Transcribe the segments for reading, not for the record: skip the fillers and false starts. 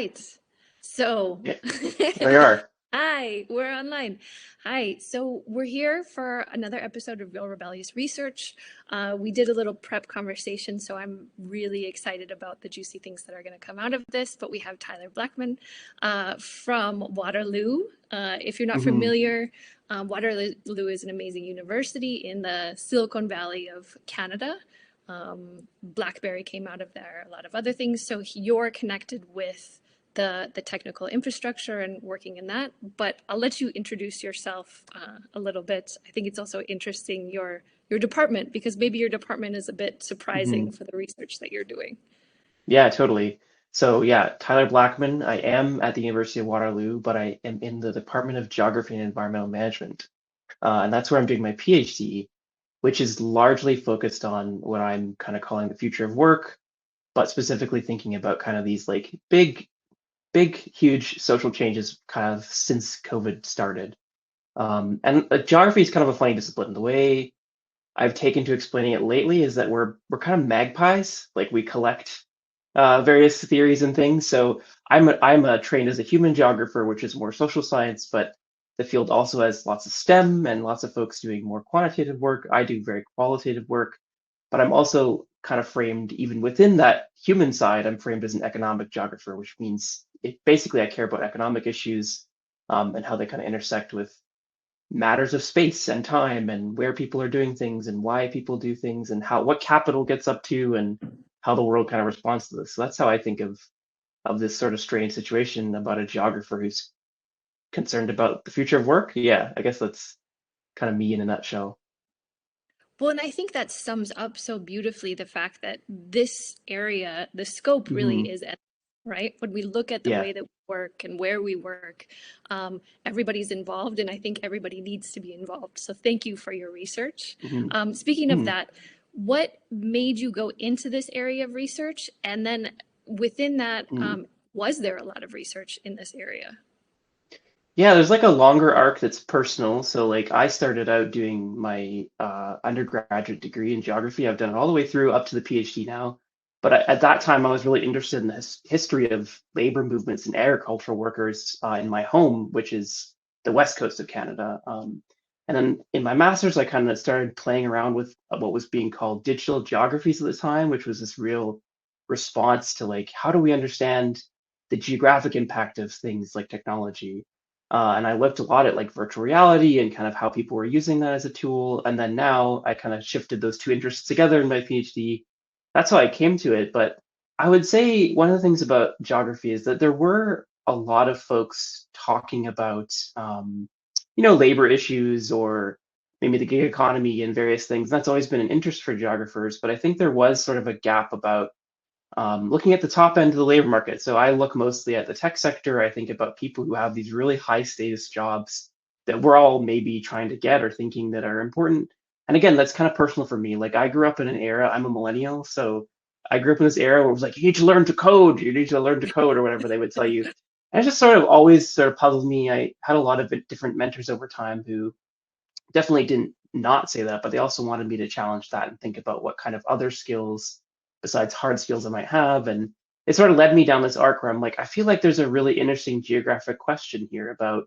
right. So, Yeah, there you are. hi, we're online. Hi. So, we're here for another episode of Real Rebellious Research. We did a little prep conversation, so I'm really excited about the juicy things that are going to come out of this. But we have Tyler Blackman from Waterloo. If you're not Hmm. familiar, Waterloo is an amazing university in the Silicon Valley of Canada. BlackBerry came out of there, a lot of other things. So you're connected with the technical infrastructure and working in that. But I'll let you introduce yourself a little bit. I think it's also interesting your department because maybe your department is a bit surprising Hmm. for the research that you're doing. Yeah, totally. So yeah, Tyler Blackman. I am at the University of Waterloo, but I am in the Department of Geography and Environmental Management, and that's where I'm doing my PhD, which is largely focused on what I'm kind of calling the future of work, but specifically thinking about kind of these like big, huge social changes kind of since COVID started. And geography is kind of a funny discipline. The way I've taken to explaining it lately is that we're kind of magpies. Like we collect various theories and things. So I'm trained as a human geographer, which is more social science, but the field also has lots of STEM and lots of folks doing more quantitative work. I do very qualitative work, but I'm also kind of framed even within that human side. I'm framed as an economic geographer, which means basically I care about economic issues and how they kind of intersect with matters of space and time and where people are doing things and why people do things and how what capital gets up to and how the world kind of responds to this. So that's how I think of this sort of strange situation about a geographer who's concerned about the future of work. Yeah, I guess that's kind of me in a nutshell. Well, and I think that sums up so beautifully the fact that this area, the scope really Hmm. is right? When we look at the Yeah. way that we work and where we work, everybody's involved, and I think everybody needs to be involved. So thank you for your research. Hmm. Speaking of Hmm. that, what made you go into this area of research? And then within that, Hmm. was there a lot of research in this area? Yeah, there's like a longer arc that's personal. So like I started out doing my undergraduate degree in geography. I've done it all the way through up to the PhD now. But at that time, I was really interested in the history of labor movements and agricultural workers in my home, which is the west coast of Canada. And then in my master's, I kind of started playing around with what was being called digital geographies at the time, which was this real response to like, how do we understand the geographic impact of things like technology? And I looked a lot at like virtual reality and kind of how people were using that as a tool. And then now I kind of shifted those two interests together in my PhD. That's how I came to it. But I would say one of the things about geography is that there were a lot of folks talking about, labor issues or maybe the gig economy and various things. That's always been an interest for geographers. But I think there was sort of a gap about looking at the top end of the labor market. So I look mostly at the tech sector. I think about people who have these really high status jobs that we're all maybe trying to get or thinking that are important. And again, that's kind of personal for me. Like I grew up in an era, I'm a millennial, so I grew up in this era where it was like, you need to learn to code, you need to learn to code, or whatever they would tell you. And it just sort of always sort of puzzled me. I had a lot of different mentors over time who definitely didn't not say that, but they also wanted me to challenge that and think about what kind of other skills besides hard skills I might have. And it sort of led me down this arc where I'm like, I feel like there's a really interesting geographic question here about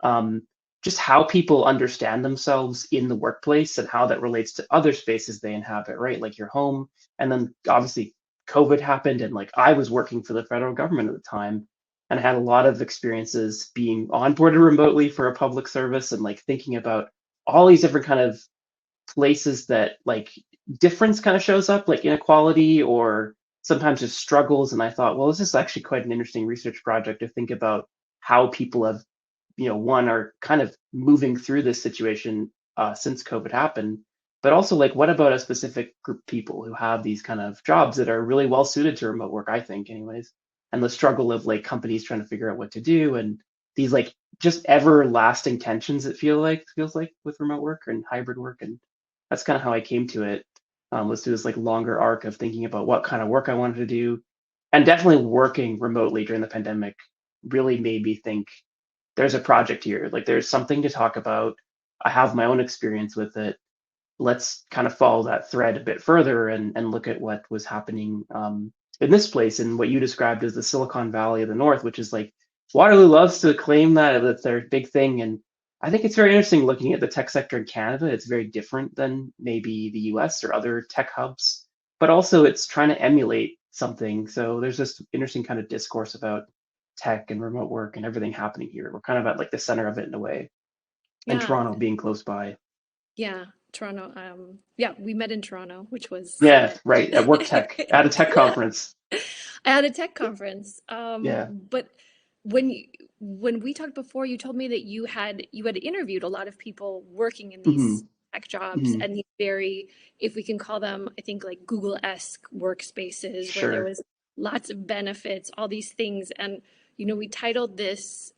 um, just how people understand themselves in the workplace and how that relates to other spaces they inhabit, right? Like your home. And then obviously COVID happened, and like I was working for the federal government at the time. And I had a lot of experiences being onboarded remotely for a public service and like thinking about all these different kind of places that like difference kind of shows up, like inequality or sometimes just struggles. And I thought, well, this is actually quite an interesting research project to think about how people have, one are kind of moving through this situation since COVID happened, but also like what about a specific group of people who have these kind of jobs that are really well suited to remote work, I think, anyways, and the struggle of like companies trying to figure out what to do and these like just everlasting tensions it feels like with remote work and hybrid work, and that's kind of how I came to it. Let's do this like longer arc of thinking about what kind of work I wanted to do, and definitely working remotely during the pandemic really made me think there's a project here. Like there's something to talk about. I have my own experience with it. Let's kind of follow that thread a bit further and look at what was happening in this place, in what you described as the Silicon Valley of the North, which is like Waterloo loves to claim that that's their big thing. And I think it's very interesting looking at the tech sector in Canada. It's very different than maybe the US or other tech hubs, but also it's trying to emulate something. So there's this interesting kind of discourse about tech and remote work and everything happening here. We're kind of at like the center of it in a way, and Yeah, Toronto being close by. yeah, Toronto. Yeah, we met in Toronto, which was Yeah, right. At Work Tech, at a tech yeah. conference. I had a tech conference. Yeah. But when you, when we talked before, you told me that you had interviewed a lot of people working in these Hmm. tech jobs Hmm. and these very, if we can call them, I think like Google-esque workspaces where there Sure. was lots of benefits, all these things. And we titled this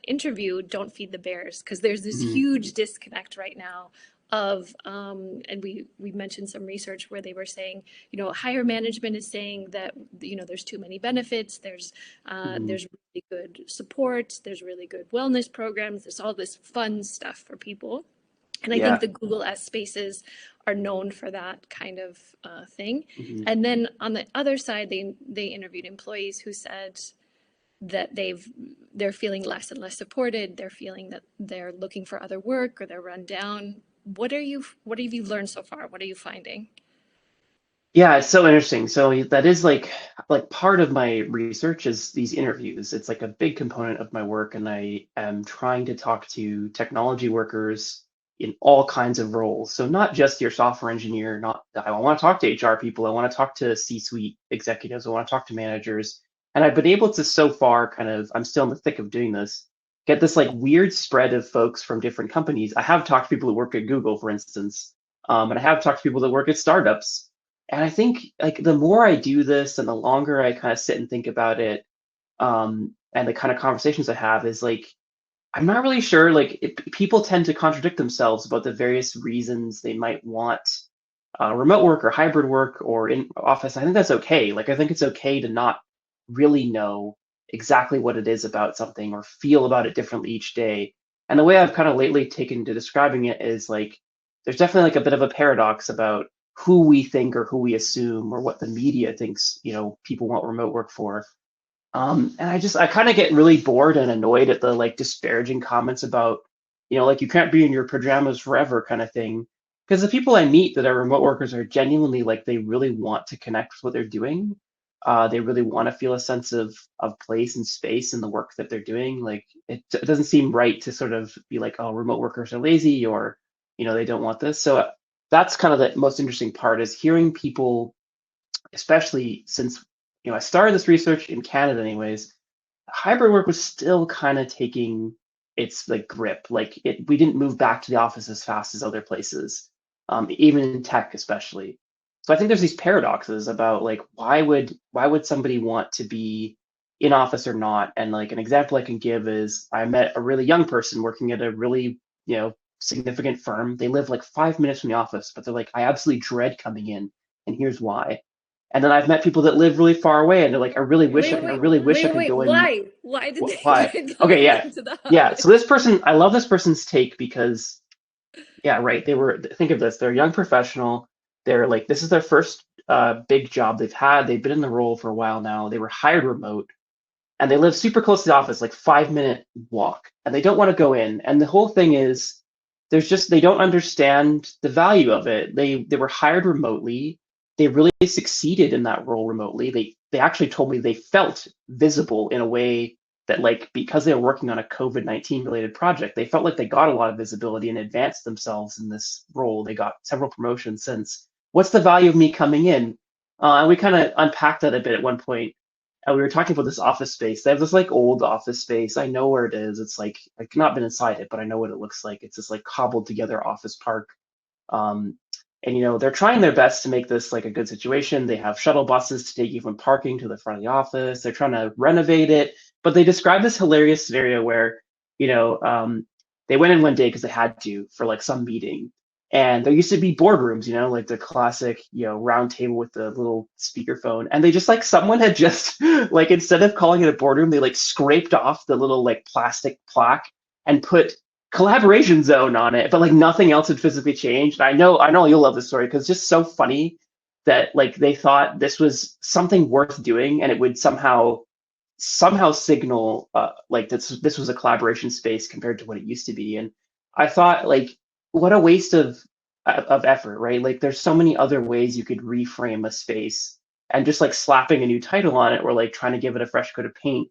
interview "Don't Feed the Bears" because there's this Hmm. huge disconnect right now of and we mentioned some research where they were saying higher management is saying that there's too many benefits, Hmm. there's really good support, there's really good wellness programs, there's all this fun stuff for people. And I think Yeah. the Google S spaces are known for that kind of thing. Hmm. And then on the other side, they interviewed employees who said that they're feeling less and less supported. They're feeling that they're looking for other work or they're run down. What have you learned so far? What are you finding? Yeah, it's so interesting. So that is like part of my research is these interviews. It's like a big component of my work, and I am trying to talk to technology workers in all kinds of roles. So not just your software engineer, not I want to talk to HR people, I want to talk to C-suite executives, I want to talk to managers. And I've been able to so far kind of, I'm still in the thick of doing this, get this like weird spread of folks from different companies. I have talked to people who work at Google, for instance, and I have talked to people that work at startups. And I think like the more I do this and the longer I kind of sit and think about it, and the kind of conversations I have is like I'm not really sure. Like people tend to contradict themselves about the various reasons they might want remote work or hybrid work or in office. I think that's okay. Like I think it's okay to not really know exactly what it is about something or feel about it differently each day. And the way I've kind of lately taken to describing it is like there's definitely like a bit of a paradox about who we think or who we assume or what the media thinks, people want remote work for. And I kind of get really bored and annoyed at the like disparaging comments about, like you can't be in your pajamas forever kind of thing. Because the people I meet that are remote workers are genuinely like they really want to connect with what they're doing. They really want to feel a sense of place and space in the work that they're doing. Like it doesn't seem right to sort of be like, oh, remote workers are lazy or, they don't want this. So that's kind of the most interesting part is hearing people, especially since I started this research in Canada anyways, hybrid work was still kind of taking its like grip. Like we didn't move back to the office as fast as other places, even in tech especially. So I think there's these paradoxes about like why would somebody want to be in office or not? And like an example I can give is I met a really young person working at a really significant firm. They live like 5 minutes from the office, but they're like, I absolutely dread coming in, and here's why. And then I've met people that live really far away, and they're like, I really wish I could go in. Why did they Why? dread Okay, coming yeah, into the yeah. So office? this person, I love this person's take because, yeah, right. They were think of this. They're a young professional. They're like, this is their first big job they've had. They've been in the role for a while now. They were hired remote, and they live super close to the office, like 5 minute walk, and they don't want to go in. And the whole thing is, they don't understand the value of it. They were hired remotely. They really succeeded in that role remotely. They actually told me they felt visible in a way that like because they were working on a COVID-19 related project, they felt like they got a lot of visibility and advanced themselves in this role. They got several promotions since. What's the value of me coming in? And we kind of unpacked that a bit at one point. We were talking about this office space. They have this like old office space. I know where it is. It's like I've not been inside it, but I know what it looks like. It's this like cobbled together office park. Um, and they're trying their best to make this like a good situation. They have shuttle buses to take you from parking to the front of the office. They're trying to renovate it, but they describe this hilarious scenario where you know they went in one day because they had to for like some meeting, and there used to be boardrooms, like the classic, round table with the little speakerphone. And they just like someone had just like instead of calling it a boardroom, they like scraped off the little like plastic plaque and put collaboration zone on it, but like nothing else had physically changed. I know you'll love this story because it's just so funny that like they thought this was something worth doing and it would somehow signal like this was a collaboration space compared to what it used to be. And I thought like what a waste of effort, right? Like there's so many other ways you could reframe a space, and just like slapping a new title on it or like trying to give it a fresh coat of paint.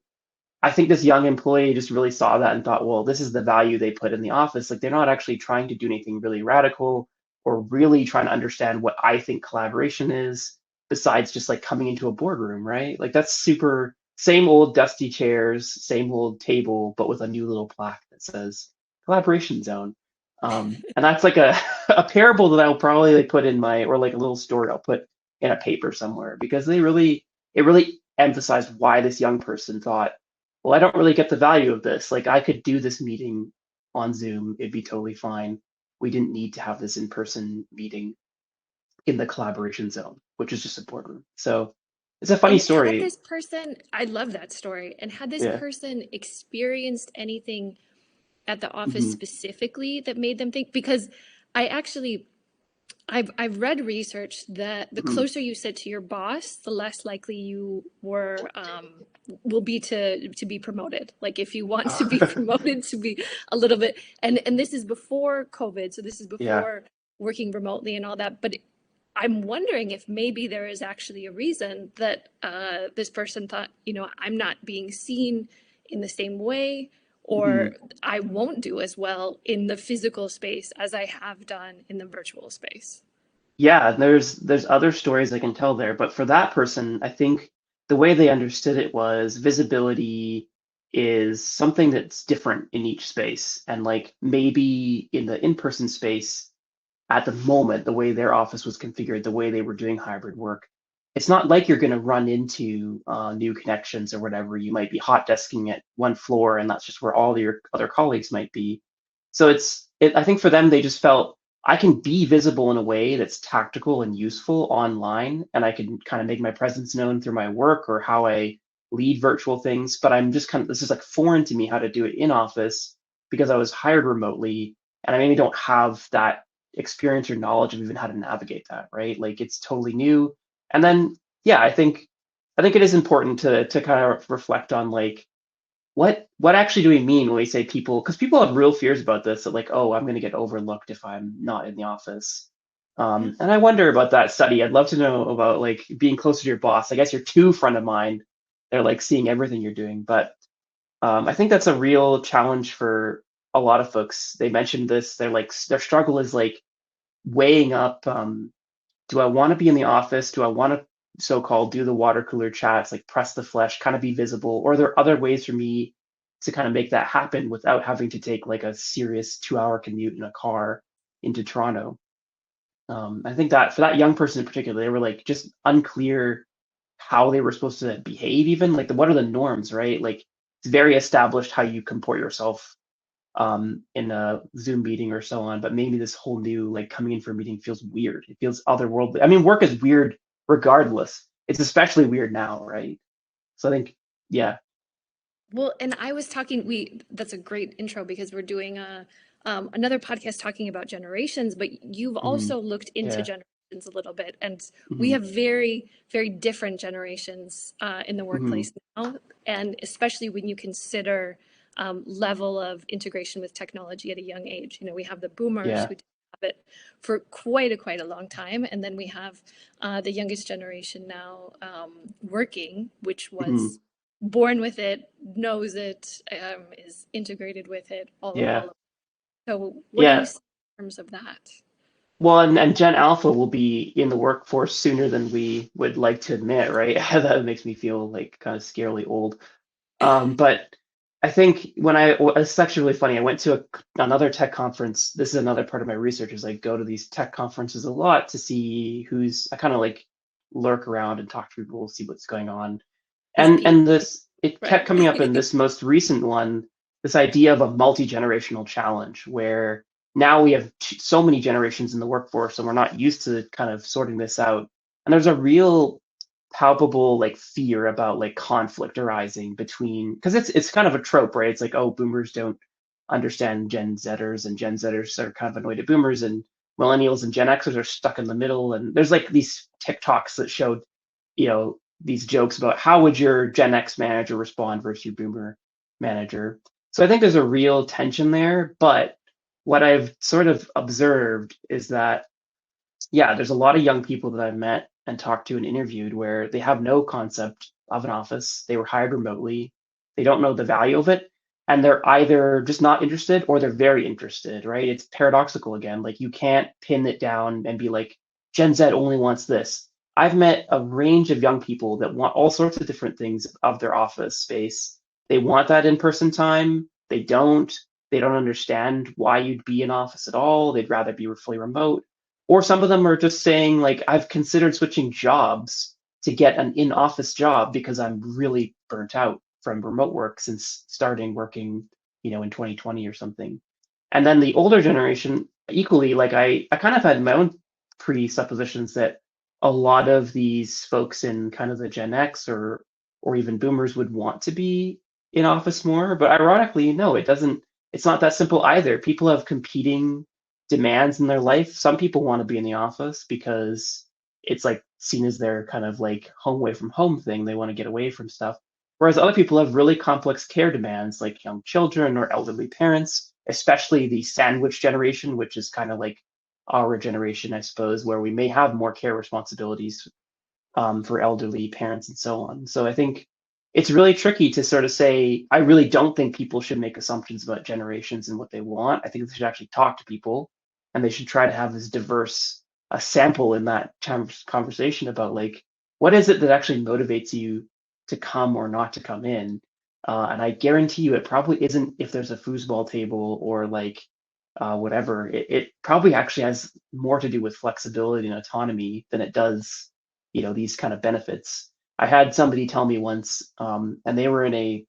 I think this young employee just really saw that and thought, well, this is the value they put in the office. Like they're not actually trying to do anything really radical or really trying to understand what I think collaboration is, besides just like coming into a boardroom, right? Like that's super same old dusty chairs, same old table, but with a new little plaque that says collaboration zone. And that's like a, a parable that I'll probably like put in my, or like a little story I'll put in a paper somewhere, because it really emphasized why this young person thought, well, I don't really get the value of this. Like I could do this meeting on Zoom, it'd be totally fine. We didn't need to have this in-person meeting in the collaboration zone, which is just a boardroom. So it's a funny And had story. this person, I love that story, and had this Yeah. person experienced anything at the office Hmm. specifically that made them think? Because I actually, I've read research that the Hmm. closer you sit to your boss, the less likely you will be to be promoted. Like if you want to be promoted, to be a little bit, and this is before COVID, so this is Yeah. before working remotely and all that. But I'm wondering if maybe there is actually a reason that this person thought, I'm not being seen in the same way, or Hmm. I won't do as well in the physical space as I have done in the virtual space. Yeah, there's other stories I can tell there, but for that person, I think the way they understood it was visibility is something that's different in each space. And like maybe in the in-person space, at the moment, the way their office was configured, the way they were doing hybrid work, it's not like you're going to run into new connections or whatever. You might be hot desking at one floor, and that's just where all your other colleagues might be. So I think for them, they just felt I can be visible in a way that's tactical and useful online, and I can kind of make my presence known through my work or how I lead virtual things. But I'm just kind of, this is like foreign to me how to do it in office because I was hired remotely, and I maybe don't have that experience or knowledge of even how to navigate that, right? Like it's totally new. And then yeah, I think it is important to kind of reflect on like what actually do we mean when we say people, because people have real fears about this, that like, oh, I'm going to get overlooked if I'm not in the office. Yeah. And I wonder about that study. I'd love to know about like being closer to your boss. I guess you're too front of mind. They're like seeing everything you're doing. But I think that's a real challenge for a lot of folks. They mentioned this. They're like, their struggle is like weighing up, do I want to be in the office? Do I want to so-called do the water cooler chats, like press the flesh, kind of be visible? Or are there other ways for me to kind of make that happen without having to take like a serious 2 hour commute in a car into Toronto? I think that for that young person in particular, they were like just unclear how they were supposed to behave, even like what are the norms, right? Like it's very established how you comport yourself in a Zoom meeting or so on, but maybe this whole new like coming in for a meeting feels weird. It feels otherworldly. I mean, work is weird regardless. It's especially weird now, right? So I think, yeah. Well, and I was talking, that's a great intro because we're doing another podcast talking about generations, but you've Mhm. also looked into Yeah. generations a little bit, and we Hmm. have very, very different generations in the Hmm. workplace now, and especially when you consider level of integration with technology at a young age. We have the boomers Yeah. who didn't have it for quite a long time, and then we have the youngest generation now working, which Hmm. was born with it, knows it, is integrated with it, all Yeah. of it. So what do you Yeah. see in terms of that? Well, and Gen Alpha will be in the workforce sooner than we would like to admit, right? That makes me feel like kind of scarily old. But I think it's actually really funny. I went to another tech conference. This is another part of my research is I go to these tech conferences a lot to see I kind of like lurk around and talk to people, see what's going on. Esteemed, And it kept right? coming up in this most recent one, this idea of a multi-generational challenge where now we have so many generations in the workforce and we're not used to kind of sorting this out. And there's a real palpable like fear about like conflict arising between, because it's kind of a trope, right? It's like, oh, boomers don't understand Gen Zers and Gen Zers are kind of annoyed at boomers, and millennials and Gen Xers are stuck in the middle. And there's like these TikToks that showed, these jokes about how would your Gen X manager respond versus your boomer manager. So I think there's a real tension there. But what I've sort of observed is that, yeah, there's a lot of young people that I've met and talked to and interviewed where they have no concept of an office. They were hired remotely. They don't know the value of it. And they're either just not interested or they're very interested, right? It's paradoxical again. Like you can't pin it down and be like, Gen Z only wants this. I've met a range of young people that want all sorts of different things of their office space. They want that in-person time. They don't. They don't understand why you'd be in office at all. They'd rather be fully remote. Or some of them are just saying, like, I've considered switching jobs to get an in-office job because I'm really burnt out from remote work since starting working, in 2020 or something. And then the older generation, equally, like I kind of had my own presuppositions that a lot of these folks in kind of the Gen X or even boomers would want to be in office more. But ironically, no, it doesn't, it's not that simple either. People have competing demands in their life. Some people want to be in the office because it's like seen as their kind of like home away from home thing. They want to get away from stuff. Whereas other people have really complex care demands, like young children or elderly parents, especially the sandwich generation, which is kind of like our generation, I suppose, where we may have more care responsibilities for elderly parents and so on. So I think it's really tricky to sort of say, I really don't think people should make assumptions about generations and what they want. I think they should actually talk to people and they should try to have as diverse a sample in that conversation about like, what is it that actually motivates you to come or not to come in? And I guarantee you, it probably isn't if there's a foosball table or like whatever. It probably actually has more to do with flexibility and autonomy than it does, these kind of benefits. I had somebody tell me once, and they were in a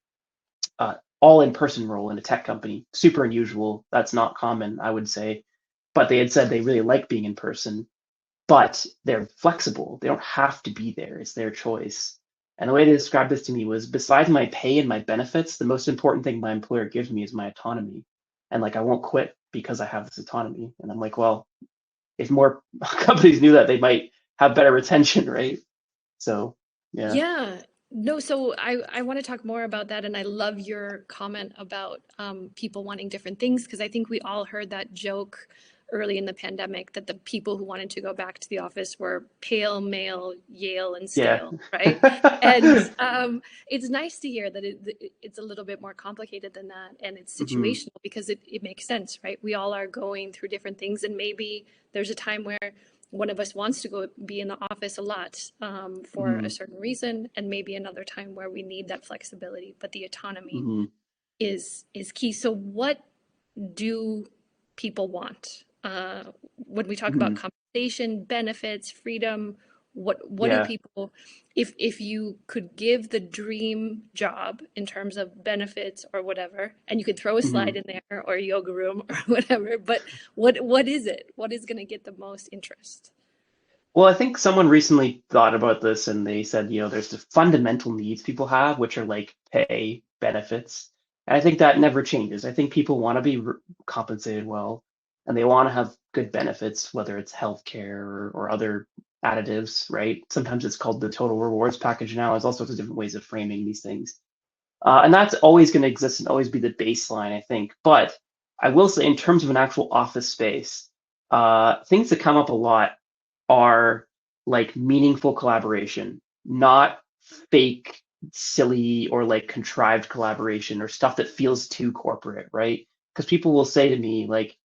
all in person role in a tech company. Super unusual. That's not common, I would say. But they had said they really like being in person, but they're flexible. They don't have to be there. It's their choice. And the way they described this to me was besides my pay and my benefits, the most important thing my employer gives me is my autonomy. And like, I won't quit because I have this autonomy. And I'm like, well, if more companies knew that, they might have better retention, right? So, yeah. Yeah. No, so I want to talk more about that, and I love your comment about people wanting different things because I think we all heard that joke early in the pandemic that the people who wanted to go back to the office were pale, male, Yale, and Yeah. stale, right? And it's nice to hear that it's a little bit more complicated than that, and it's Hmm. situational because it makes sense, right? We all are going through different things, and maybe there's a time where one of us wants to go be in the office a lot for a Hmm. certain reason, and maybe another time where we need that flexibility, but the autonomy Hmm. is key. So what do people want when we talk about Hmm. compensation, benefits, freedom? What do Yeah. people, if you could give the dream job in terms of benefits or whatever, and you could throw a slide Hmm. in there or a yoga room or whatever, but what is it? What is going to get the most interest? Well, I think someone recently thought about this and they said, there's the fundamental needs people have, which are like pay, benefits. And I think that never changes. I think people want to be compensated well and they want to have good benefits, whether it's healthcare or other additives, right? Sometimes it's called the total rewards package now. There's all sorts of different ways of framing these things. And that's always going to exist and always be the baseline, I think. But I will say, in terms of an actual office space, things that come up a lot are like meaningful collaboration, not fake, silly, or like contrived collaboration or stuff that feels too corporate, right? Because people will say to me, like,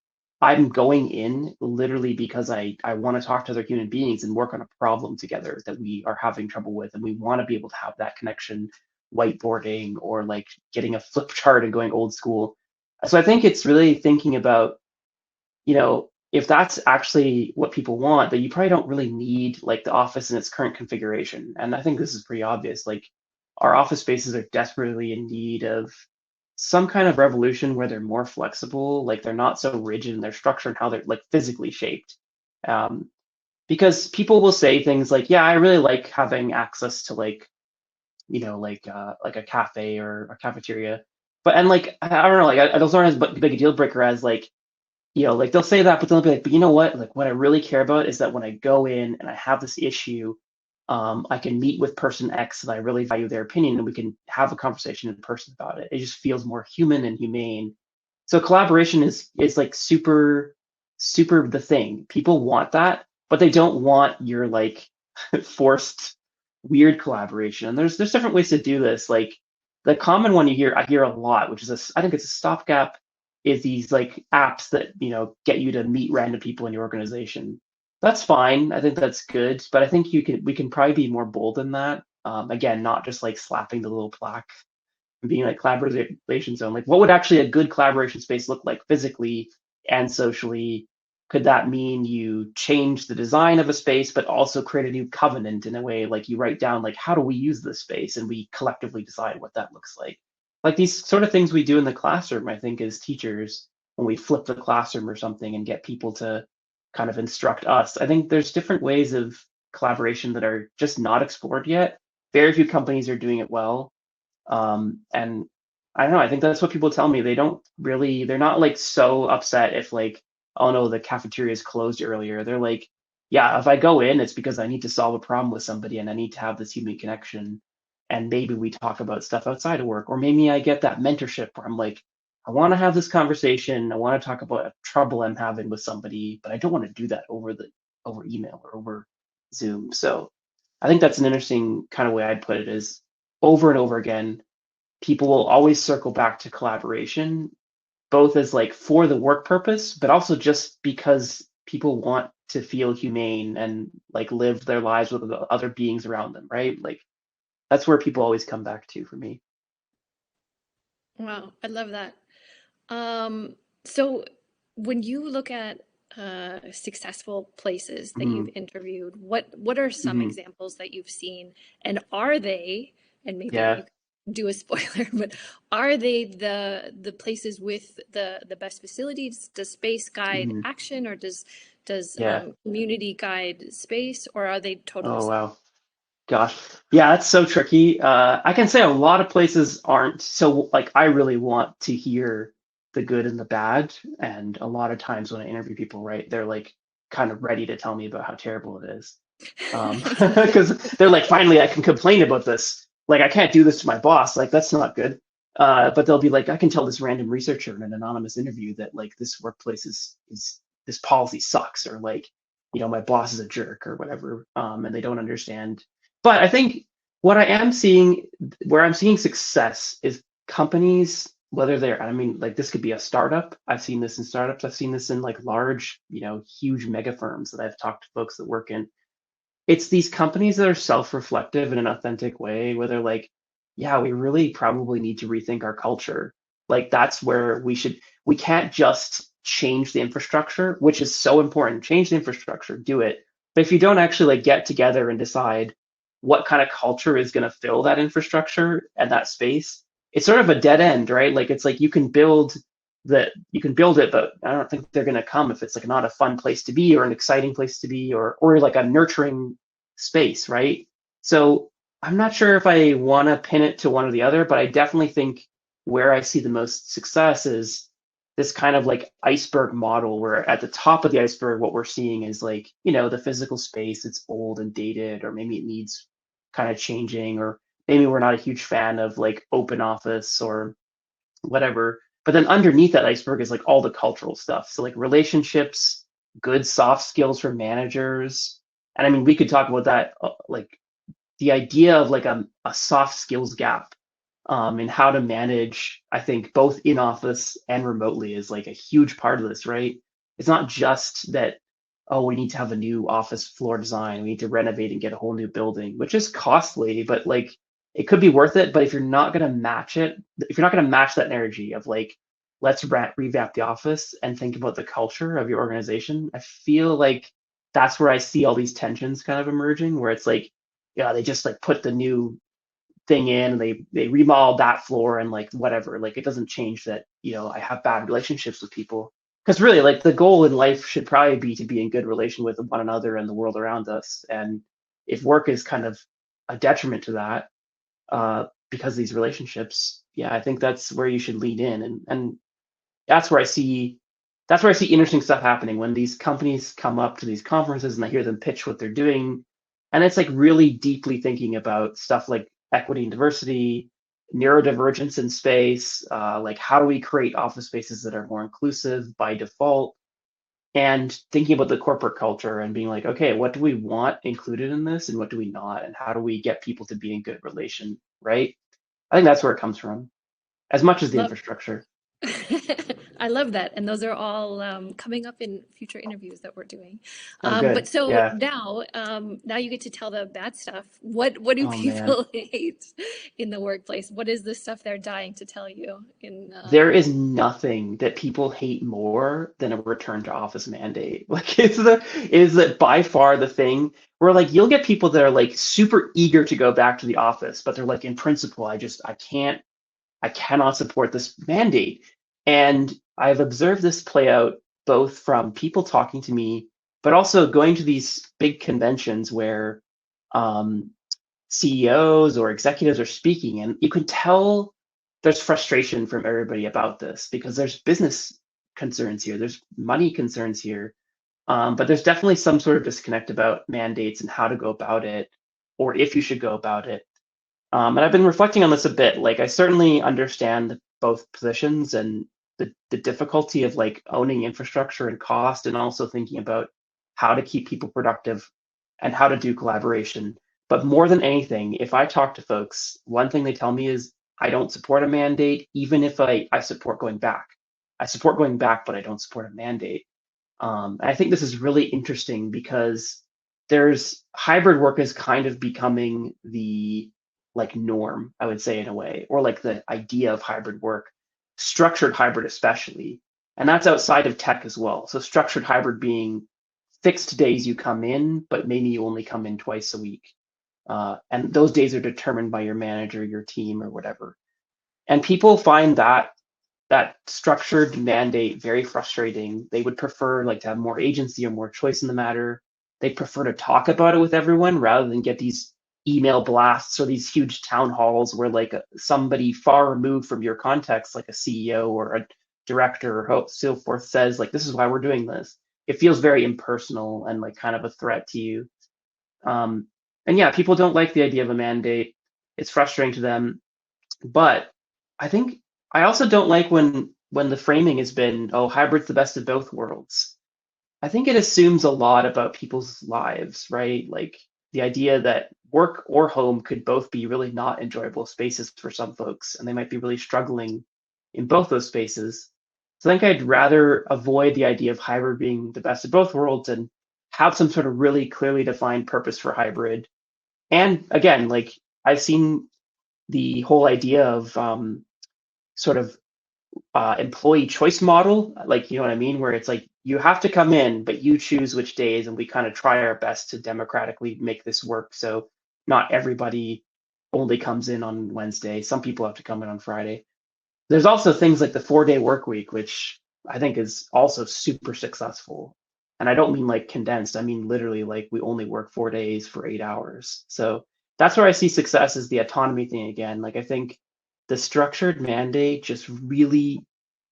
I'm going in literally because I want to talk to other human beings and work on a problem together that we are having trouble with. And we want to be able to have that connection, whiteboarding or like getting a flip chart and going old school. So I think it's really thinking about, if that's actually what people want, then you probably don't really need like the office in its current configuration. And I think this is pretty obvious. Like our office spaces are desperately in need of some kind of revolution where they're more flexible, like they're not so rigid in their structure and how they're like physically shaped. Um, because people will say things like, "Yeah, I really like having access to like, like a cafe or a cafeteria," but and like I don't know, like those aren't as big a deal breaker as like like they'll say that, but they'll be like, but you know what? Like what I really care about is that when I go in and I have this issue, I can meet with person X and I really value their opinion and we can have a conversation in person about it. It just feels more human and humane. So collaboration is like super the thing. People want that, but they don't want your like forced weird collaboration. And there's different ways to do this. Like the common one I hear a lot, which is I think it's a stopgap, is these like apps that get you to meet random people in your organization. That's fine. I think that's good, but I think we can probably be more bold than that. Again, not just like slapping the little plaque and being like collaboration zone. Like, what would actually a good collaboration space look like physically and socially? Could that mean you change the design of a space, but also create a new covenant in a way? Like you write down like, how do we use this space, and we collectively decide what that looks like. Like these sort of things we do in the classroom, I think, as teachers, when we flip the classroom or something and get people to kind of instruct us. I think there's different ways of collaboration that are just not explored yet. Very few companies are doing it well. And I don't know, I think that's what people tell me. They're not like so upset if like, oh no, the cafeteria is closed earlier. They're like, yeah, if I go in, it's because I need to solve a problem with somebody and I need to have this human connection. And maybe we talk about stuff outside of work, or maybe I get that mentorship where I'm like, I want to have this conversation. I want to talk about a trouble I'm having with somebody, but I don't want to do that over email or over Zoom. So I think that's an interesting kind of way I'd put it is over and over again, people will always circle back to collaboration, both as like for the work purpose, but also just because people want to feel humane and like live their lives with the other beings around them, right? Like that's where people always come back to for me. Wow, I love that. So when you look at successful places that Mm-hmm. you've interviewed, what are some Mm-hmm. examples that you've seen? And are they, and maybe Yeah. you can do a spoiler, but are they the places with the best facilities? Does space guide Mm-hmm. action, or does Yeah. community guide space, or are they totally Oh separate? wow. Gosh, yeah, that's so tricky. I can say a lot of places aren't. So, like, I really want to hear the good and the bad. And a lot of times when I interview people, right, they're like kind of ready to tell me about how terrible it is. Because they're like, finally, I can complain about this. Like, I can't do this to my boss. Like, that's not good. But they'll be like, I can tell this random researcher in an anonymous interview that like this workplace is this policy sucks, or like, my boss is a jerk or whatever, and they don't understand. But I think what I am seeing, where I'm seeing success, is companies, whether they're, I mean, like this could be a startup. I've seen this in startups. I've seen this in like large, huge mega firms that I've talked to folks that work in. It's these companies that are self-reflective in an authentic way, where they're like, yeah, we really probably need to rethink our culture. Like that's where we can't just change the infrastructure, which is so important. Change the infrastructure, do it. But if you don't actually like get together and decide what kind of culture is going to fill that infrastructure and that space, it's sort of a dead end, right? Like it's like you can build it, but I don't think they're going to come if it's like not a fun place to be or an exciting place to be, or like a nurturing space, right? So I'm not sure if I want to pin it to one or the other, but I definitely think where I see the most success is this kind of like iceberg model, where at the top of the iceberg, what we're seeing is like, the physical space, it's old and dated, or maybe it needs kind of changing, or maybe we're not a huge fan of like open office or whatever. But then underneath that iceberg is like all the cultural stuff. So like relationships, good soft skills for managers. And I mean, we could talk about that, like the idea of like a soft skills gap, and how to manage, I think, both in office and remotely is like a huge part of this, right? It's not just that, oh, we need to have a new office floor design, we need to renovate and get a whole new building, which is costly, but like it could be worth it. But if you're not going to match it, if you're not going to match that energy of like, let's revamp the office and think about the culture of your organization, I feel like that's where I see all these tensions kind of emerging, where it's like, yeah, they just like put the new thing in and they remodel that floor and like whatever. Like it doesn't change that, I have bad relationships with people. Because really, like the goal in life should probably be to be in good relation with one another and the world around us. And if work is kind of a detriment to that, because of these relationships, yeah, I think that's where you should lean in. And that's where I see that's where I see interesting stuff happening when these companies come up to these conferences and I hear them pitch what they're doing. And it's like really deeply thinking about stuff like equity and diversity, neurodivergence in space, like how do we create office spaces that are more inclusive by default, and thinking about the corporate culture and being like, okay, what do we want included in this and what do we not? And how do we get people to be in good relation, right? I think that's where it comes from, as much as the Love infrastructure. I love that. And those are all coming up in future interviews that we're doing. Oh, But good. so Yeah. now, now you get to tell the bad stuff. What do Oh, man. people hate in the workplace? What is the stuff they're dying to tell you in There is nothing that people hate more than a return to office mandate. Like is that by far the thing where like you'll get people that are like super eager to go back to the office, but they're like, in principle, I cannot support this mandate. And I've observed this play out both from people talking to me, but also going to these big conventions where um, CEOs or executives are speaking, and you can tell there's frustration from everybody about this because there's business concerns here, there's money concerns here, but there's definitely some sort of disconnect about mandates and how to go about it, or if you should go about it. And I've been reflecting on this a bit. Like, I certainly understand both positions and the difficulty of like owning infrastructure and cost, and also thinking about how to keep people productive and how to do collaboration. But more than anything, if I talk to folks, one thing they tell me is I don't support a mandate, even if I support going back. I support going back, but I don't support a mandate. I think this is really interesting because there's hybrid work is kind of becoming the like norm, I would say, in a way, or like the idea of hybrid work, structured hybrid especially, and that's outside of tech as well. So structured hybrid being fixed days you come in, but maybe you only come in twice a week, and those days are determined by your manager, your team, or whatever. And people find that structured mandate very frustrating. They would prefer like to have more agency or more choice in the matter. They prefer to talk about it with everyone rather than get these email blasts or these huge town halls where like somebody far removed from your context, like a CEO or a director or so forth, says like, this is why we're doing this. It feels very impersonal and like kind of a threat to you. Um, and yeah, people don't like the idea of a mandate. It's frustrating to them. But I think I also don't like when the framing has been, oh, hybrid's the best of both worlds. I think it assumes a lot about people's lives, right? Like the idea that work or home could both be really not enjoyable spaces for some folks, and they might be really struggling in both those spaces. So I think I'd rather avoid the idea of hybrid being the best of both worlds and have some sort of really clearly defined purpose for hybrid. And again, like I've seen the whole idea of sort of employee choice model, like, you know what I mean, where it's like you have to come in, but you choose which days, and we kind of try our best to democratically make this work. So not everybody only comes in on Wednesday. Some people have to come in on Friday. There's also things like the 4-day work week, which I think is also super successful. And I don't mean like condensed, I mean literally like we only work 4 days for 8 hours. So that's where I see success is the autonomy thing again. Like I think the structured mandate just really,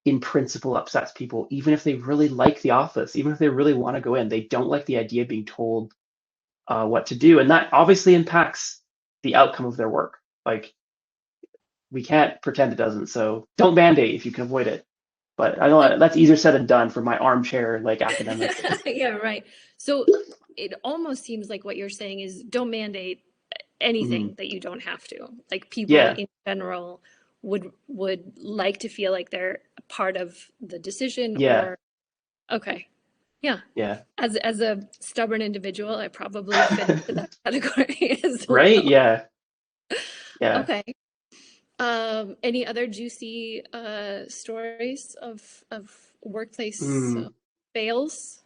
in principle, upsets people, even if they really like the office, even if they really want to go in, they don't like the idea of being told what to do. And that obviously impacts the outcome of their work. Like we can't pretend it doesn't. So don't mandate if you can avoid it. But I know so that's easier said than done for my armchair like academic. yeah, right. So it almost seems like what you're saying is don't mandate Mhm. anything that you don't have to. Like people Yeah, in general would like to feel like they're a part of the decision yeah, or okay. Yeah. yeah. As a stubborn individual, I probably fit into that category as Right? well. Yeah, yeah. Okay. Any other juicy stories of workplace Mm. fails?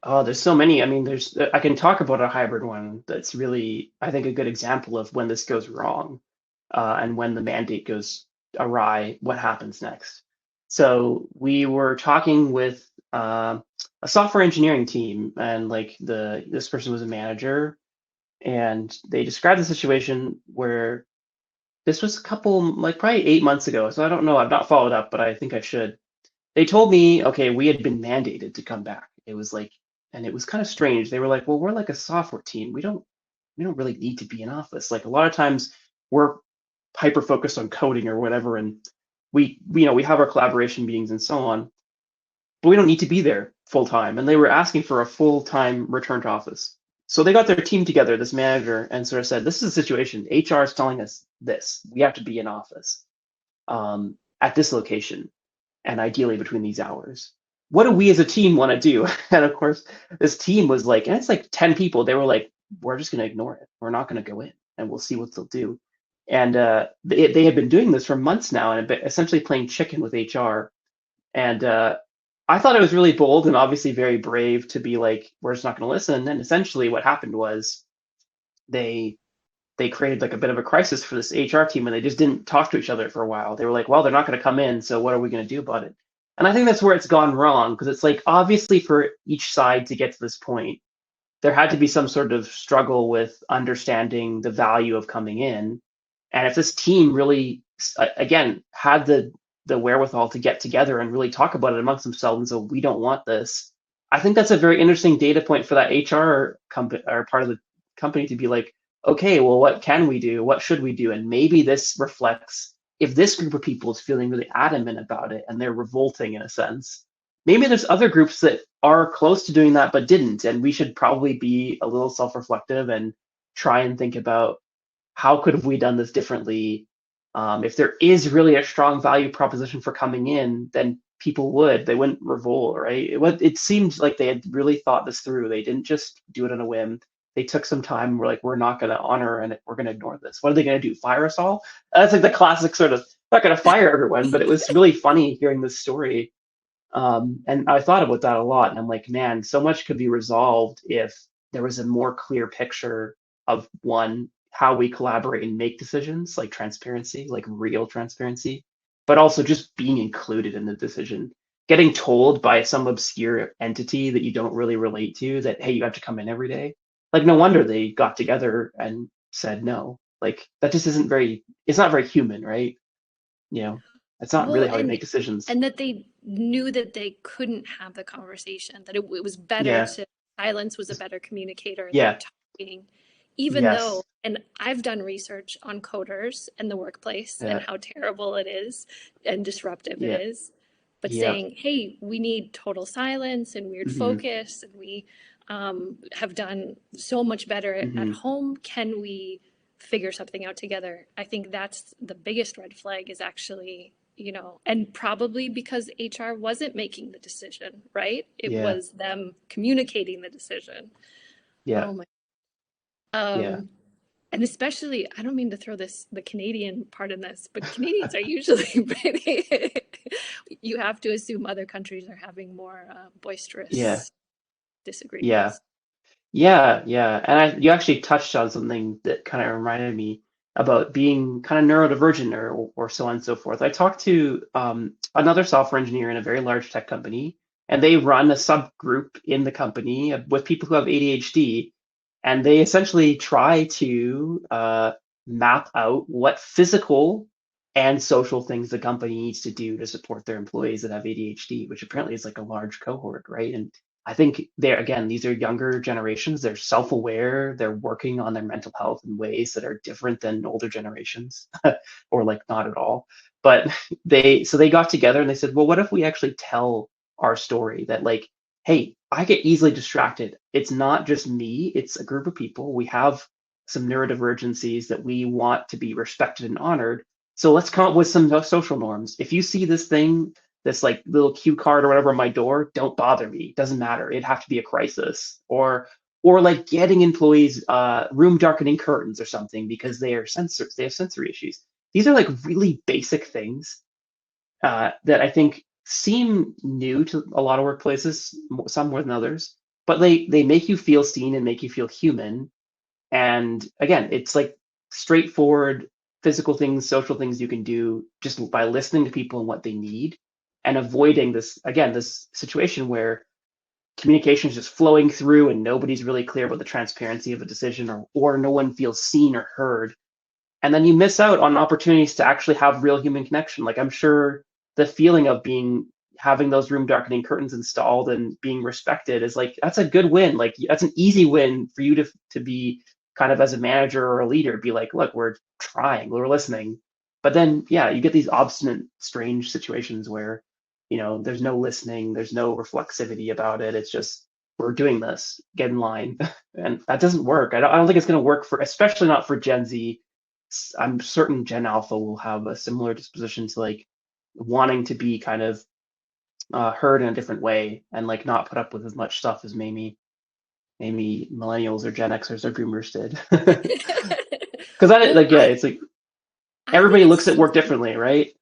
Oh, there's so many. I mean, I can talk about a hybrid one that's really, I think, a good example of when this goes wrong, and when the mandate goes awry, what happens next. So we were talking with a software engineering team, and like this person was a manager, and they described the situation where this was a couple, like probably 8 months ago. So I don't know, I've not followed up, but I think I should. they told me, okay, we had been mandated to come back. It was like, and it was kind of strange. They were like, well, we're like a software team. We don't really need to be in office. Like a lot of times we're hyper focused on coding or whatever, and we have our collaboration meetings and so on, but we don't need to be there full time. And they were asking for a full time return to office. So they got their team together, this manager, and sort of said, this is the situation. HR is telling us this. We have to be in office at this location and ideally between these hours. What do we as a team want to do? And of course, this team was like, and it's like 10 people. They were like, we're just going to ignore it. We're not going to go in and we'll see what they'll do. And they had been doing this for months now and essentially playing chicken with HR. And I thought it was really bold and obviously very brave to be like, we're just not going to listen. And essentially what happened was they they created like a bit of a crisis for this HR team and they just didn't talk to each other for a while. They were like, well, they're not going to come in, so what are we going to do about it? And I think that's where it's gone wrong because it's like obviously for each side to get to this point, there had to be some sort of struggle with understanding the value of coming in. And if this team really, again, had the wherewithal to get together and really talk about it amongst themselves and so we don't want this, I think that's a very interesting data point for that HR company or part of the company to be like, okay, well, what can we do? What should we do? And maybe this reflects if this group of people is feeling really adamant about it and they're revolting in a sense, maybe there's other groups that are close to doing that but didn't. And we should probably be a little self-reflective and try and think about how could have we done this differently. If there is really a strong value proposition for coming in, then they wouldn't revolt, right? It seemed like they had really thought this through. They didn't just do it on a whim. They took some time and were like, we're not going to honor and we're going to ignore this. What are they going to do? Fire us all? That's like the classic sort of, not going to fire everyone, but it was really funny hearing this story. And I thought about that a lot. And I'm like, man, so much could be resolved if there was a more clear picture of one, how we collaborate and make decisions, like transparency, like real transparency, but also just being included in the decision. Getting told by some obscure entity that you don't really relate to that, hey, you have to come in every day. Like, no wonder they got together and said no. Like, that just it's not very human, right? You know, that's not Well, really how we make decisions. and that they knew that they couldn't have the conversation, that it was better Yeah. to silence was a better communicator than Yeah. talking, even though, Yes. and I've done research on coders and the workplace and Yeah. how terrible it is and disruptive it Yeah. is. But Yep. saying, hey, we need total silence and weird Hmm. focus, and we have done so much better at Hmm. home. Can we figure something out together? I think that's the biggest red flag is actually, and probably because HR wasn't making the decision, right? It Yeah. was them communicating the decision. Yeah. Oh my. Yeah. Um, and especially, I don't mean to throw the Canadian part in this, but Canadians are usually pretty, you have to assume other countries are having more Yeah. boisterous Yeah. disagreements. Yeah. Yeah. And you actually touched on something that kind of reminded me about being kind of neurodivergent or so on and so forth. I talked to another software engineer in a very large tech company, and they run a subgroup in the company with people who have ADHD. And they essentially try to map out what physical and social things the company needs to do to support their employees that have ADHD, which apparently is like a large cohort, right? And I think again, these are younger generations. They're self-aware. They're working on their mental health in ways that are different than older generations, or like not at all. But they got together and they said, well, what if we actually tell our story that like, hey, I get easily distracted. It's not just me, it's a group of people. We have some neurodivergencies that we want to be respected and honored. So let's come up with some social norms. If you see this thing, this like little cue card or whatever on my door, don't bother me. It doesn't matter. It'd have to be a crisis. Or like getting employees room darkening curtains or something because they have sensory issues. These are like really basic things that I think seem new to a lot of workplaces, some more than others, but they make you feel seen and make you feel human. And again, it's like straightforward physical things, social things you can do just by listening to people and what they need and avoiding this situation where communication is just flowing through and nobody's really clear about the transparency of a decision or no one feels seen or heard, and then you miss out on opportunities to actually have real human connection. Like I'm sure the feeling of being having those room darkening curtains installed and being respected is like, that's a good win. Like that's an easy win for you to be kind of as a manager or a leader, be like, look, we're trying, we're listening. But then, yeah, you get these obstinate, strange situations where, there's no listening, there's no reflexivity about it. It's just, we're doing this, get in line. And that doesn't work. I don't think it's going to work for, especially not for Gen Z. I'm certain Gen Alpha will have a similar disposition to like wanting to be kind of heard in a different way and like not put up with as much stuff as maybe millennials or Gen Xers or boomers did. Because I Well, like, yeah, it's like I think everybody it's looks at work super. differently, right?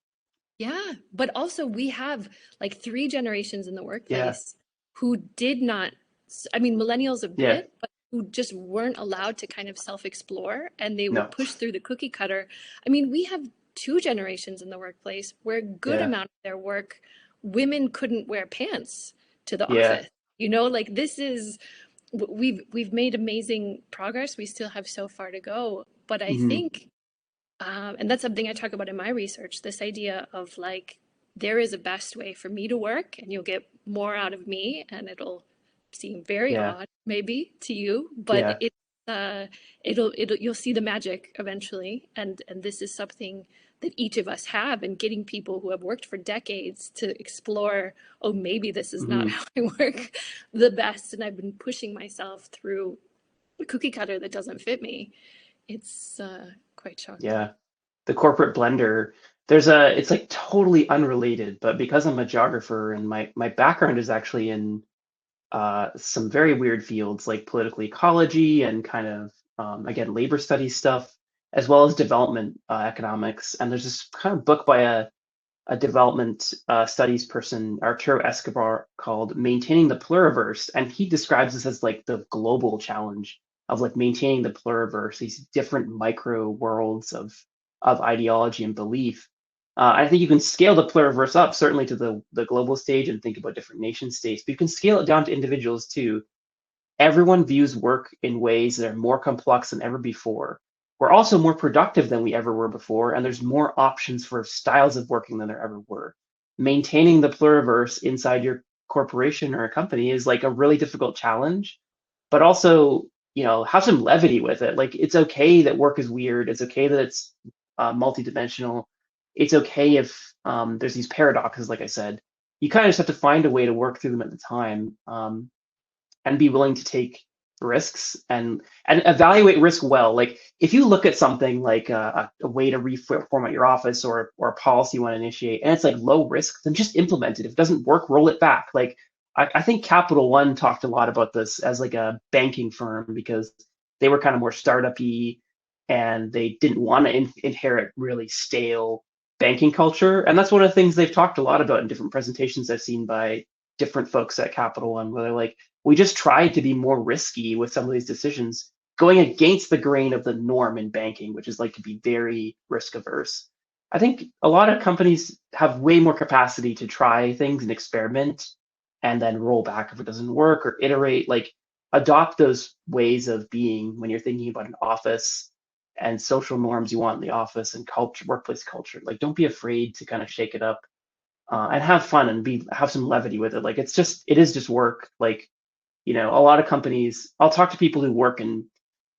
Yeah, but also we have like three generations in the Yeah, workplace who did not, I mean, millennials a yeah, bit, but who just weren't allowed to kind of self-explore and they were no, pushed through the cookie cutter. I mean, we have two generations in the workplace where a good yeah, amount of their work, women couldn't wear pants to the yeah, office. Like this is we've made amazing progress. We still have so far to go, but I hmm, think and that's something I talk about in my research, this idea of like, there is a best way for me to work, and you'll get more out of me, and it'll seem very yeah, odd, maybe to you, but yeah, uh, you'll see the magic eventually, and this is something that each of us have, and getting people who have worked for decades to explore, oh, maybe this is not hmm, how I work the best, and I've been pushing myself through a cookie cutter that doesn't fit me. It's quite shocking. yeah. The corporate blender. It's like totally unrelated, but because I'm a geographer and my background is actually in some very weird fields like political ecology and kind of again labor studies stuff, as well as development economics. And there's this kind of book by a development studies person, Arturo Escobar, called Maintaining the Pluriverse. And he describes this as like the global challenge of like maintaining the pluriverse, these different micro worlds of ideology and belief. I think you can scale the pluriverse up, certainly to the global stage and think about different nation states, but you can scale it down to individuals too. Everyone views work in ways that are more complex than ever before. We're also more productive than we ever were before, and there's more options for styles of working than there ever were. Maintaining the pluriverse inside your corporation or a company is like a really difficult challenge, but also, have some levity with it. Like, it's okay that work is weird. It's okay that it's multidimensional. It's okay if there's these paradoxes, like I said. You kind of just have to find a way to work through them at the time. And be willing to take risks and evaluate risk well. Like if you look at something like a way to reformat your office or a policy you want to initiate, and it's like low risk, then just implement it. If it doesn't work, roll it back. Like I think Capital One talked a lot about this as like a banking firm because they were kind of more startup-y and they didn't want to inherit really stale banking culture. And that's one of the things they've talked a lot about in different presentations I've seen by different folks at Capital One, where they're like, we just tried to be more risky with some of these decisions, going against the grain of the norm in banking, which is like to be very risk averse. I think a lot of companies have way more capacity to try things and experiment and then roll back if it doesn't work or iterate, like adopt those ways of being when you're thinking about an office and social norms you want in the office and culture, workplace culture. Like, don't be afraid to kind of shake it up and have fun and have some levity with it. Like, it is just work. Like, a lot of companies, I'll talk to people who work in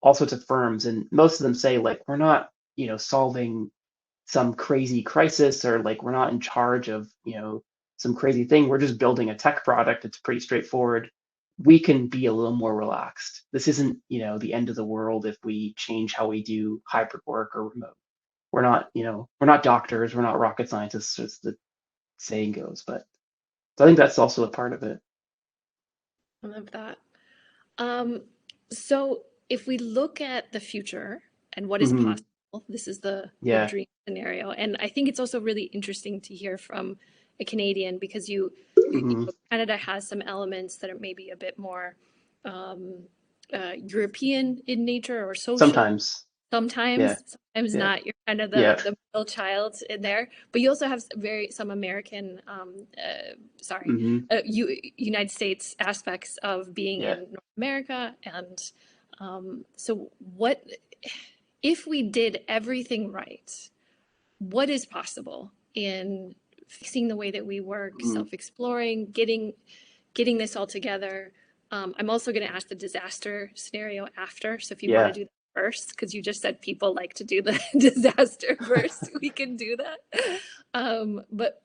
all sorts of firms, and most of them say, like, we're not, solving some crazy crisis or like we're not in charge of, some crazy thing. We're just building a tech product that's pretty straightforward. We can be a little more relaxed. This isn't, the end of the world if we change how we do hybrid work or remote. We're not doctors, we're not rocket scientists, as the saying goes. But so I think that's also a part of it. I love that. Um, so if we look at the future and what is Hmm. possible, this is the Yeah. dream scenario. And I think it's also really interesting to hear from a Canadian because Hmm. Canada has some elements that are maybe a bit more um, European in nature or social. Sometimes. Yeah. Sometimes Yeah. not. You're kind of Yeah. the middle child in there, but you also have some American, sorry, Hmm. United States aspects of being Yeah. in North America. And so, what if we did everything right? What is possible in fixing the way that we work, Mm, self-exploring, getting this all together. I'm also going to ask the disaster scenario after. So if you want to yeah. do that first, because you just said people like to do the disaster first, we can do that. But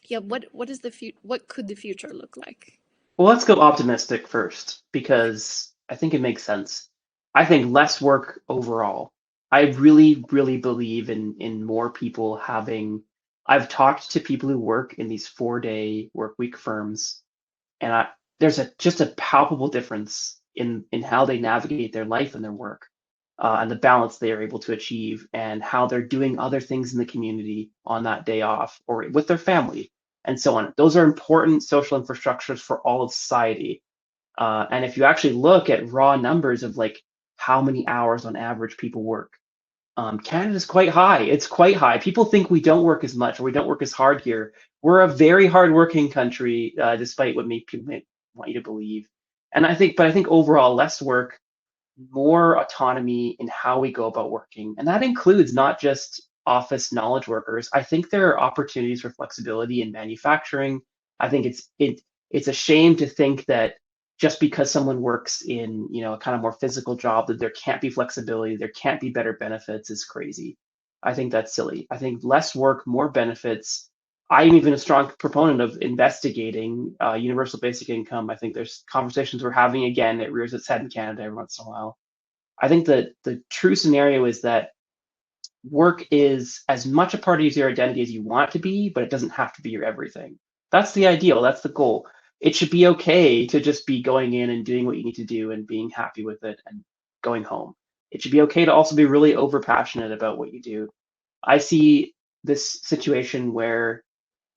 yeah, what is the future? What could the future look like? Well, let's go optimistic first Okay. because I think it makes sense. I think less work overall. I really, really believe in more people having. I've talked to people who work in these 4-day work week firms, and there's just a palpable difference in how they navigate their life and their work, and the balance they are able to achieve, and how they're doing other things in the community on that day off or with their family, and so on. Those are important social infrastructures for all of society. And if you actually look at raw numbers of like how many hours on average people work, Canada's quite high. It's quite high. People think we don't work as much or we don't work as hard here. We're a very hardworking country, despite what people may want you to believe. But I think overall, less work, more autonomy in how we go about working. And that includes not just office knowledge workers. I think there are opportunities for flexibility in manufacturing. I think it's a shame to think that just because someone works in, a kind of more physical job that there can't be flexibility, there can't be better benefits is crazy. I think that's silly. I think less work, more benefits. I'm even a strong proponent of investigating universal basic income. I think there's conversations we're having again. It rears its head in Canada every once in a while. I think that the true scenario is that work is as much a part of your identity as you want it to be, but it doesn't have to be your everything. That's the ideal. That's the goal. It should be okay to just be going in and doing what you need to do and being happy with it and going home. It should be okay to also be really over passionate about what you do. I see this situation where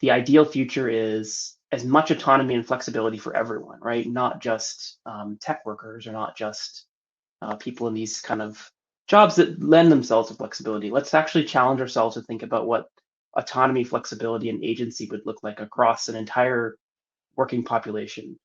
the ideal future is as much autonomy and flexibility for everyone, right? Not just tech workers or not just people in these kind of jobs that lend themselves to flexibility. Let's actually challenge ourselves to think about what autonomy, flexibility, and agency would look like across an entire working population,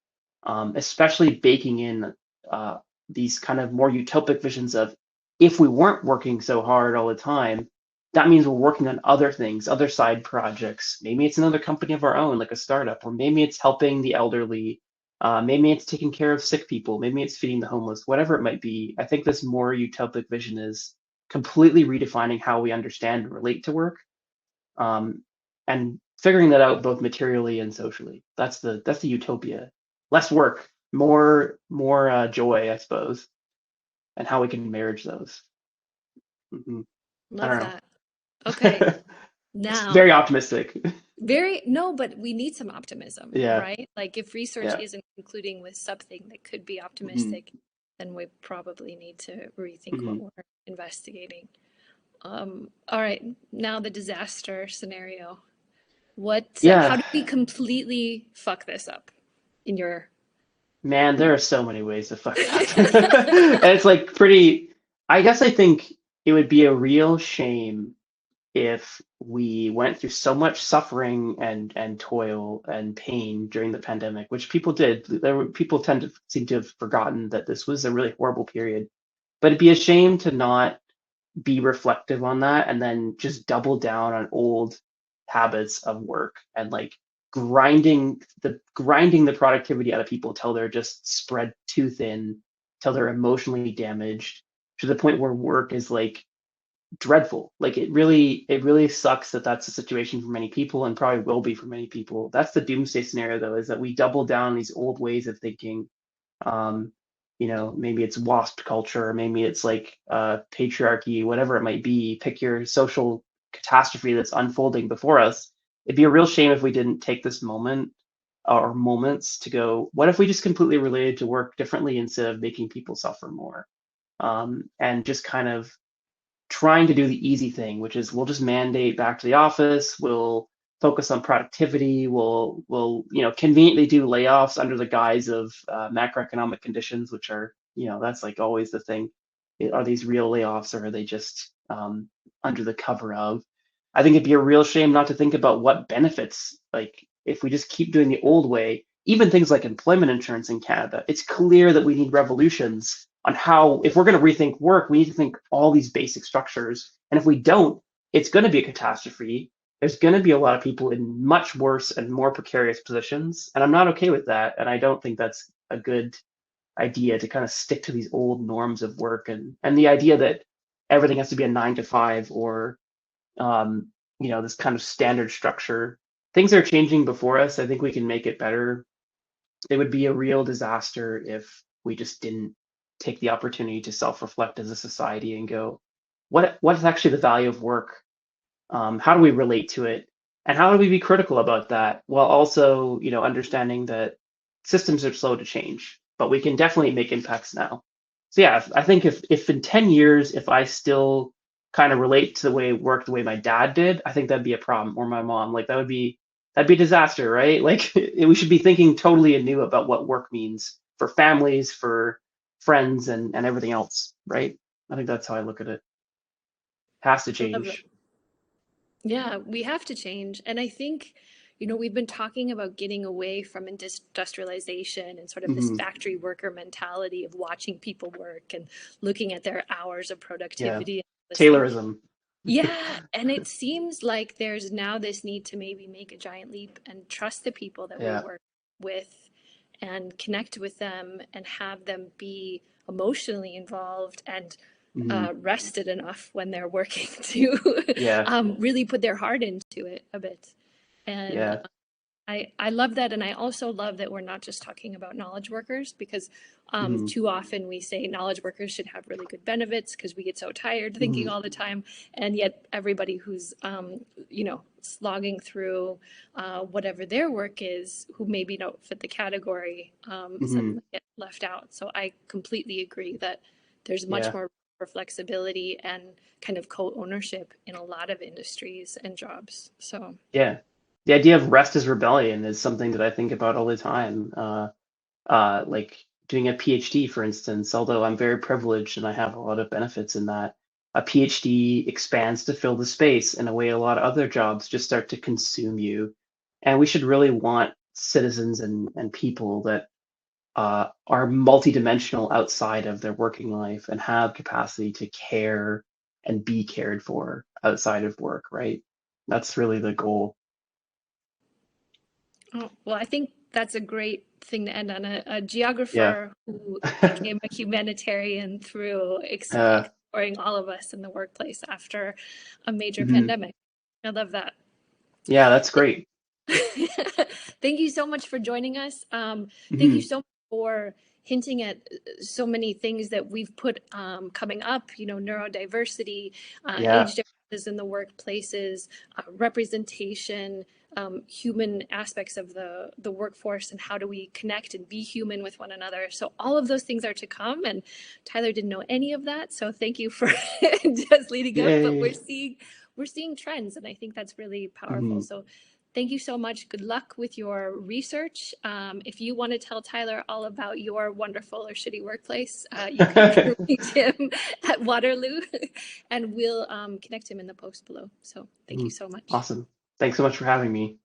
especially baking in uh, these kind of more utopic visions of if we weren't working so hard all the time, that means we're working on other things, other side projects. Maybe it's another company of our own, like a startup, or maybe it's helping the elderly. Maybe it's taking care of sick people. Maybe it's feeding the homeless, whatever it might be. I think this more utopic vision is completely redefining how we understand and relate to work, um, and figuring that out both materially and socially. That's the utopia. Less work, more joy, I suppose, and how we can marriage those. Hmm. I Love don't know. that. Okay. It's Now, very optimistic. very, no, but we need some optimism, Yeah, right? Like if research yeah. isn't concluding with something that could be Hmm. optimistic, then we probably need to rethink what Hmm. we're investigating. All right, now the disaster scenario. How Yeah, do we completely fuck this up in your man, there are so many ways to fuck it up. And it's like pretty, I guess I think it would be a real shame if we went through so much suffering and toil and pain during the pandemic, which people did. People tend to seem to have forgotten that this was a really horrible period. But it'd be a shame to not be reflective on that and then just double down on old habits of work and like grinding the productivity out of people till they're just spread too thin, till they're emotionally damaged to the point where work is like dreadful. Like it really sucks that that's the situation for many people and probably will be for many people. That's the doomsday scenario though, is that we double down on these old ways of thinking. um, Maybe it's WASP culture, or maybe it's like patriarchy, whatever it might be. Pick your social catastrophe that's unfolding before us. It'd be a real shame if we didn't take this moment or moments to go, what if we just completely related to work differently instead of making people suffer more? And just kind of trying to do the easy thing, which is we'll just mandate back to the office. We'll focus on productivity. We'll conveniently do layoffs under the guise of macroeconomic conditions, which are that's like always the thing. Are these real layoffs or are they just under the cover of? I think it'd be a real shame not to think about what benefits, like if we just keep doing the old way, even things like employment insurance in Canada. It's clear that we need revolutions on how, if we're going to rethink work, we need to think all these basic structures. And if we don't, it's going to be a catastrophe. there's going to be a lot of people in much worse and more precarious positions, and I'm not okay with that. And I don't think that's a good idea to kind of stick to these old norms of work, and the idea that everything has to be a 9 to 5 or um, this kind of standard structure. Things are changing before us. I think we can make it better. It would be a real disaster if we just didn't take the opportunity to self-reflect as a society and go, what is actually the value of work? How do we relate to it? And how do we be critical about that while also, understanding that systems are slow to change, but we can definitely make impacts now. So yeah, I think if in 10 years, if I still kind of relate to the way work the way my dad did, I think that'd be a problem, or my mom. Like that'd be a disaster, right? Like we should be thinking totally anew about what work means for families, for friends, and everything else, right? I think that's how I look at it. It has to I love that. change. Yeah, we have to change. And I think, we've been talking about getting away from industrialization and sort of this Hmm. factory worker mentality of watching people work and looking at their hours of Yeah. productivity and all this thing. Taylorism. Yeah, and it seems like there's now this need to maybe make a giant leap and trust the people that we Yeah. work with and connect with them and have them be emotionally involved and Hmm. rested enough when they're working to Yeah. really put their heart into it a bit. And Yeah. I love that. And I also love that we're not just talking about knowledge workers because Hmm. too often we say knowledge workers should have really good benefits because we get so tired thinking Hmm. all the time. And yet everybody who's, slogging through whatever their work is, who maybe don't fit the category, Hmm. suddenly get left out. So I completely agree that there's much Yeah. more for flexibility and kind of co-ownership in a lot of industries and jobs. So. Yeah. The idea of rest as rebellion is something that I think about all the time. Like doing a PhD, for instance, although I'm very privileged and I have a lot of benefits in that, a PhD expands to fill the space in a way a lot of other jobs just start to consume you. And we should really want citizens and people that are multidimensional outside of their working life and have capacity to care and be cared for outside of work, right? That's really the goal. Oh, well, I think that's a great thing to end on. A Yeah. geographer who became a humanitarian through exploring all of us in the workplace after a major Mhm. pandemic. I love that. Yeah, that's great. Thank you so much for joining us. Thank you Mhm. so much for hinting at so many things that we've put coming up, neurodiversity, Yeah. age differences in the workplaces, representation, human aspects of the workforce, and how do we connect and be human with one another. So all of those things are to come, and Tyler didn't know any of that. So thank you for just leading up, but Yay. we're seeing trends, and I think that's really powerful. Mhm. So thank you so much. Good luck with your research. If you want to tell Tyler all about your wonderful or shitty workplace, you can reach him at Waterloo, and we'll connect him in the post below. So thank you Mhm. so much. Awesome. Thanks so much for having me.